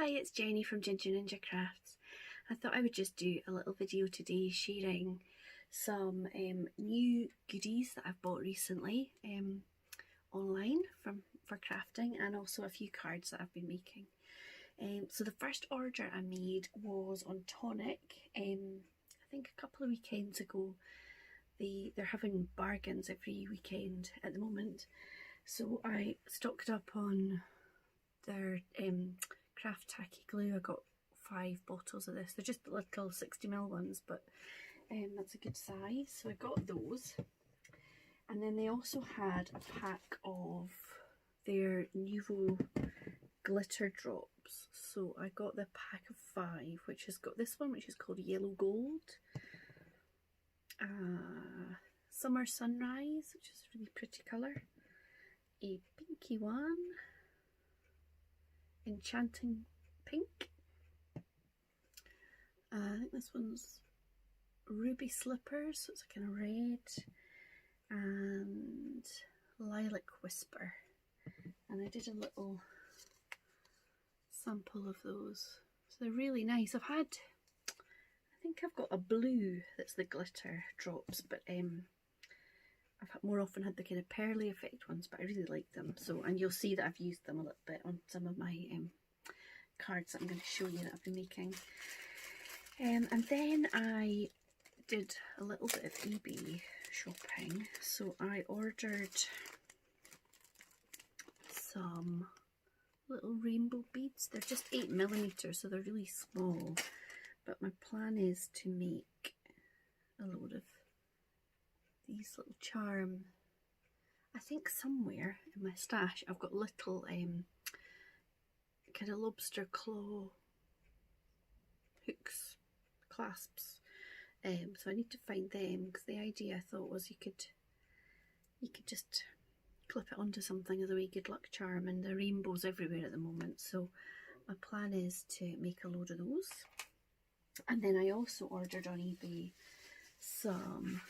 Hi, it's Jenny from Ginger Ninja Crafts. I thought I would just do a little video today sharing some new goodies that I've bought recently online for crafting, and also a few cards that I've been making. So the first order I made was on Tonic. I think a couple of weekends ago. They're having bargains every weekend at the moment, so I stocked up on their Crafty glue. I got 5 bottles of this. They're just little 60ml ones, but that's a good size, so I got those. And then they also had a pack of their Nuvo glitter drops, so I got the pack of 5, which has got this one, which is called Yellow Gold, Summer Sunrise, which is a really pretty colour, a pinky one, Enchanting Pink, I think this one's Ruby Slippers, so it's a kind of red, and Lilac Whisper. And I did a little sample of those, so they're really nice. I think I've got a blue that's the glitter drops, but I've more often had the kind of pearly effect ones, but I really like them. So, and you'll see that I've used them a little bit on some of my cards that I'm going to show you that I've been making. And then I did a little bit of eBay shopping, so I ordered some little rainbow beads. They're just 8mm, so they're really small, but my plan is to make a load of these little charm. I think somewhere in my stash I've got little kind of lobster claw hooks, clasps, so I need to find them, because the idea I thought was you could just clip it onto something as a wee good luck charm, and the rainbows everywhere at the moment, so my plan is to make a load of those. And then I also ordered on eBay some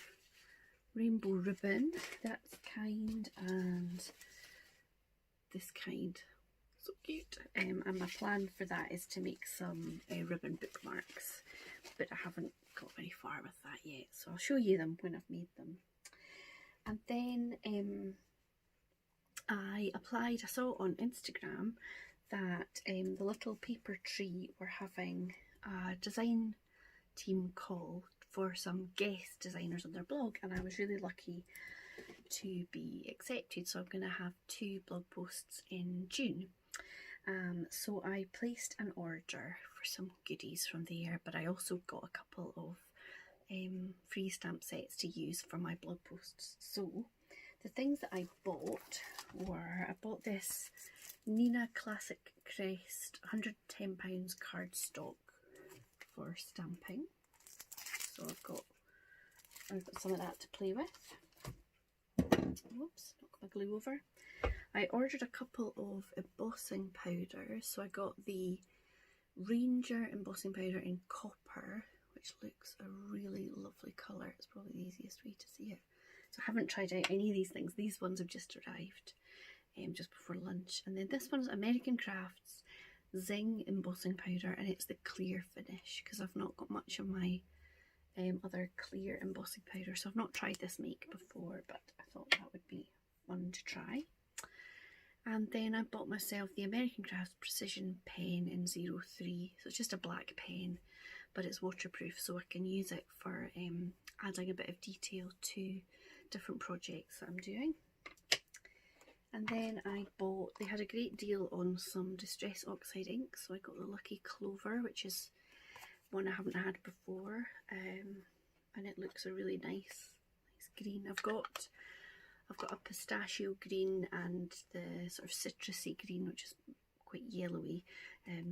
rainbow ribbon, that kind and this kind, so cute. And my plan for that is to make some ribbon bookmarks, but I haven't got very far with that yet, so I'll show you them when I've made them. And then I saw on Instagram that the Little Paper Tree were having a design team call for some guest designers on their blog, and I was really lucky to be accepted, so I'm going to have 2 blog posts in June. So I placed an order for some goodies from there, but I also got a couple of free stamp sets to use for my blog posts. So the things that I bought were, I bought this Nina Classic Crest £110 cardstock for stamping. So I've got some of that to play with. Whoops, knocked my glue over. I ordered a couple of embossing powders. So I got the Ranger embossing powder in copper, which looks a really lovely colour. It's probably the easiest way to see it. So I haven't tried out any of these things. These ones have just arrived just before lunch. And then this one's American Crafts Zing embossing powder, and it's the clear finish, because I've not got much of my other clear embossing powder, so I've not tried this make before, but I thought that would be fun to try. And then I bought myself the American Crafts Precision Pen in 03, so it's just a black pen, but it's waterproof, so I can use it for adding a bit of detail to different projects that I'm doing. And then I bought, they had a great deal on some Distress Oxide ink, so I got the Lucky Clover, which is one I haven't had before, and it looks a really nice green. I've got a pistachio green and the sort of citrusy green, which is quite yellowy,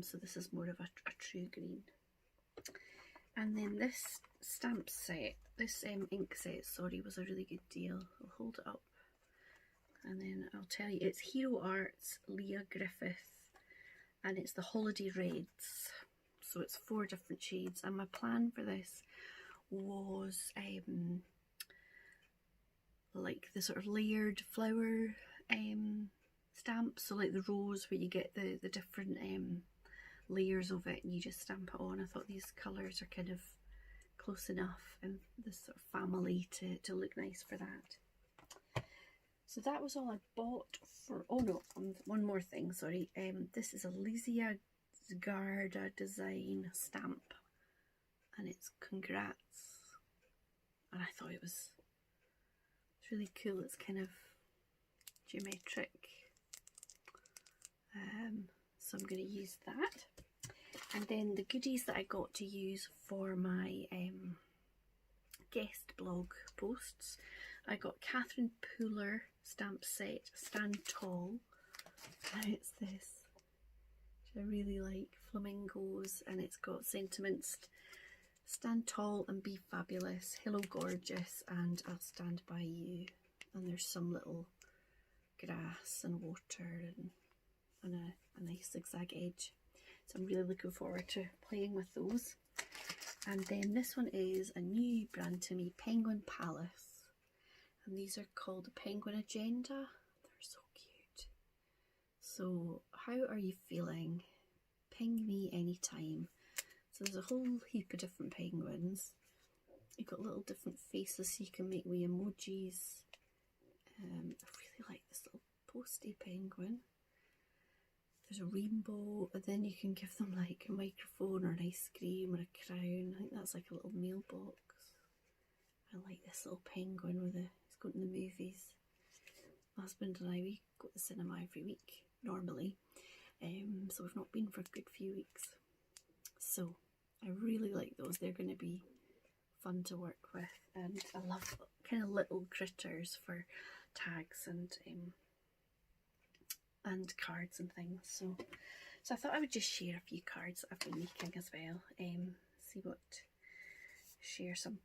so this is more of a true green. And then this stamp set, this ink set, sorry, was a really good deal. I'll hold it up and then I'll tell you. It's Hero Arts Leah Griffith, and it's the Holiday Reds. So it's 4 different shades, and my plan for this was like the sort of layered flower stamps, so like the rose where you get the different layers of it and you just stamp it on. I thought these colours are kind of close enough in this sort of family to look nice for that. So that was all I bought for, oh no, one more thing, sorry. This is a Lizia Garda design stamp and it's congrats, and I thought it's really cool. It's kind of geometric, so I'm going to use that. And then the goodies that I got to use for my guest blog posts, I got Katherine Cooler stamp set, Stand Tall, and it's this, which I really like, flamingos, and it's got sentiments: stand tall and be fabulous, hello gorgeous, and I'll stand by you. And there's some little grass and water and a nice zigzag edge. So I'm really looking forward to playing with those. And then this one is a new brand to me, Penguin Palace. And these are called the Penguin Agenda. They're so cute. So how are you feeling? Ping me anytime. So there's a whole heap of different penguins. You've got little different faces so you can make wee emojis. I really like this little posty penguin. There's a rainbow, and then you can give them like a microphone or an ice cream or a crown. I think that's like a little mailbox. I like this little penguin with he's going to the movies. My husband and I, we go to the cinema every week normally, so we've not been for a good few weeks. So I really like those. They're going to be fun to work with, and I love kind of little critters for tags and cards and things. So I thought I would just share a few cards that I've been making as well. Share some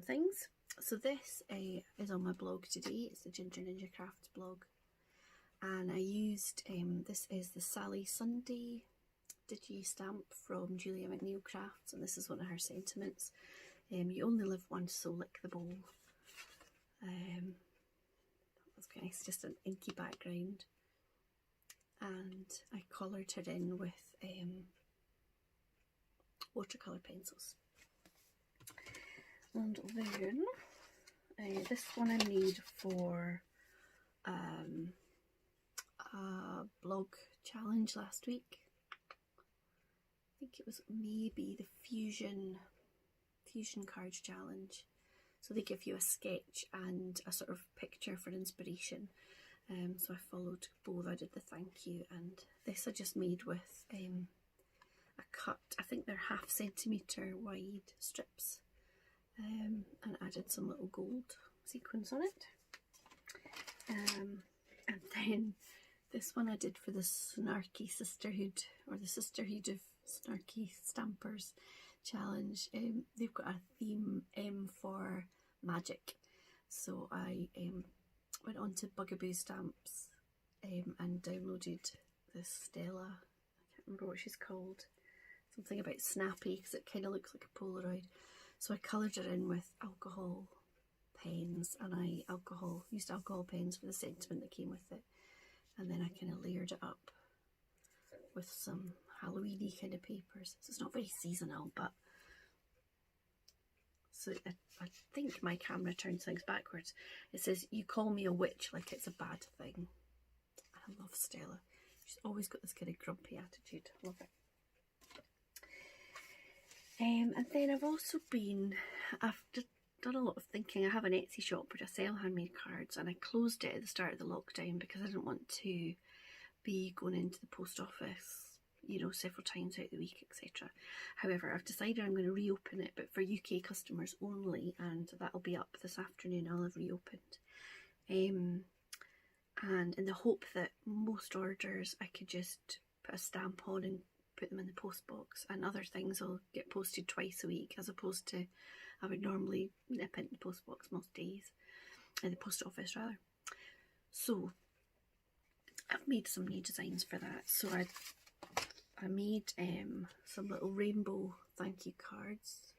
things. So this is on my blog today. It's the Ginger Ninja Crafts blog, and I used this is the Sally Sunday Digi stamp from Julia McNeil Crafts, and this is one of her sentiments. You only live once, so lick the bowl. That's quite nice, just an inky background. And I coloured her in with watercolour pencils. And then this one I made for a blog challenge last week. I think it was maybe the Fusion Cards Challenge. So they give you a sketch and a sort of picture for inspiration. So I followed both. I did the thank you, and this I just made with a cut, I think they're 1/2 centimetre wide strips, and added some little gold sequins on it. And then this one I did for the Snarky Sisterhood, or the Sisterhood of Snarky Stampers challenge. They've got a theme for magic, so I went on to Bugaboo Stamps and downloaded this Stella, I can't remember what she's called, something about snappy because it kind of looks like a Polaroid. So I coloured her in with alcohol pens, and I used alcohol pens for the sentiment that came with it, and then I kind of layered it up with some Halloweeny kind of papers. So it's not very seasonal, but so I think my camera turns things backwards. It says, "You call me a witch like it's a bad thing." I love Stella. She's always got this kind of grumpy attitude. I love it. And then I've done a lot of thinking. I have an Etsy shop where I sell handmade cards, and I closed it at the start of the lockdown because I didn't want to be going into the post office, you know, several times out the week, etc. However, I've decided I'm going to reopen it, but for UK customers only, and that'll be up this afternoon. I'll have reopened. And in the hope that most orders I could just put a stamp on and put them in the post box, and other things will get posted twice a week, as opposed to I would normally nip into the post box most days, in the post office rather. So I've made some new designs for that. So I made some little rainbow thank you cards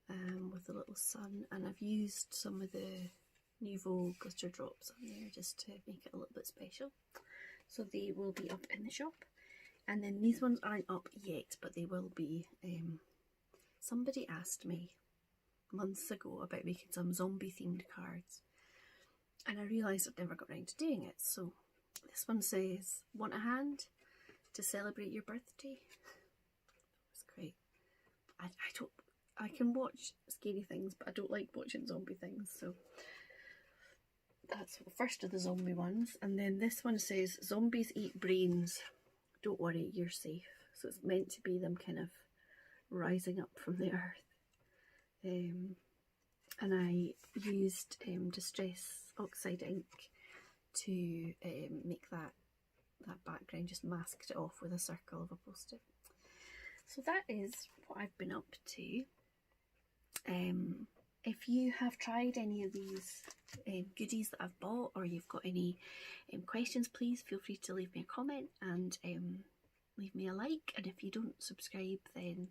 with a little sun, and I've used some of the Nouveau glitter drops on there just to make it a little bit special. So they will be up in the shop. And then these ones aren't up yet, but they will be. Somebody asked me months ago about making some zombie themed cards, and I realised I'd never got around to doing it. So this one says, "Want a hand to celebrate your birthday?" It's great. I can watch scary things, but I don't like watching zombie things, so that's the first of the zombie ones. And then this one says, "Zombies eat brains. Don't worry, you're safe." So it's meant to be them kind of rising up from the earth. And I used Distress Oxide ink to make that background, just masked it off with a circle of a post-it. So that is what I've been up to. If you have tried any of these goodies that I've bought, or you've got any questions, please feel free to leave me a comment and leave me a like. And if you don't subscribe, then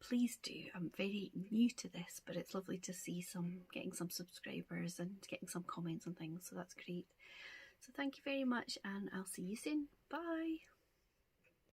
please do. I'm very new to this, but it's lovely to see getting some subscribers and getting some comments and things, so that's great. So thank you very much, and I'll see you soon. Bye!